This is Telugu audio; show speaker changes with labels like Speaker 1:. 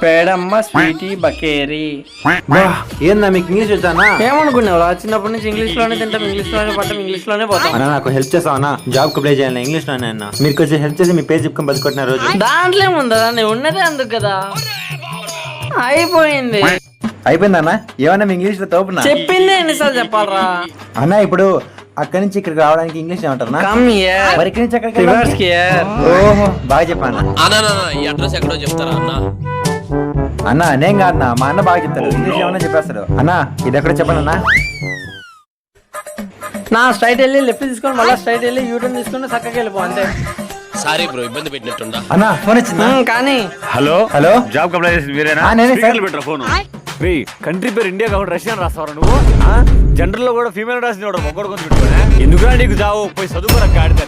Speaker 1: పేడమ్మ స్వీటీ బకేరీ.
Speaker 2: ఏందా మీకు ఇంగ్లీష్ వచ్చానా?
Speaker 1: ఏమనుకున్నావు చిన్నప్పటి నుంచి ఇంగ్లీష్ లోనే తింటాం, ఇంగ్లీష్ లోనే పడతాం, ఇంగ్లీష్ లోనే పోతాం.
Speaker 2: అన్న నాకు హెల్ప్ చేస్తావా? జాబ్ అప్లై చేయాలి ఇంగ్లీష్ లోనే అన్న. మీరు కొంచెం హెల్ప్ చేసి మీ పేరు చెప్పుకొని బతుకుంటున్న రోజు.
Speaker 1: దాంట్లో ఏముందా, నేను ఉన్నదే అందుకు కదా. అయిపోయింది.
Speaker 2: అయిపోయిందన్న. ఏమన్నా మీ ఇంగ్లీష్ లో తోపునా?
Speaker 1: చెప్పిందే ఎన్నిసార్లు చెప్పాలరా
Speaker 2: అన్న ఇప్పుడు అక్కడి నుంచి ఇక్కడికి రావడానికి ఇంగ్లీష్ ఏమంటారు?
Speaker 1: కమ్ హియర్,
Speaker 2: మరి ఇక్కడి నుంచి అక్కడికి
Speaker 1: రివర్స్ హియర్.
Speaker 2: ఓహో బాగా చెప్పాను
Speaker 3: ఈ అడ్రస్ ఎక్కడో చెప్తారా అన్న?
Speaker 2: అన్న నేను కాదన్నా, మా అన్న బాగా చెప్తాడు. ఇంగ్లీష్ ఏమన్నా చెప్పేస్తాడు. అన్న ఇది ఎక్కడ చెప్పను అన్న?
Speaker 1: నా స్ట్రైట్ వెళ్ళి లెఫ్ట్ తీసుకొని మళ్ళీ స్ట్రైట్ వెళ్ళి యూటర్న్ తీసుకొని చక్కగా వెళ్ళిపో అంతే.
Speaker 3: సారీ బ్రో, ఇబ్బంది పెట్టినట్టుండా?
Speaker 2: అన్న ఫోన్ వచ్చిందా?
Speaker 1: కానీ
Speaker 4: హలో
Speaker 2: హలో,
Speaker 4: జాబ్ అప్లై చేసింది మీరేనా?
Speaker 2: నేనే సార్.
Speaker 4: పెట్టరా ఫోన్. కంట్రీ పేరు ఇండియా కాబట్టి రష్యా అని రాస్తావరా నువ్వు? జనరల్ లో కూడా ఫీమేల్ రాసింది వాడు మొక్కడు కొంచెం పెట్టుకోనే. ఎందుకురా నీకు జావు? పోయి చదువుకోరా గాడిద.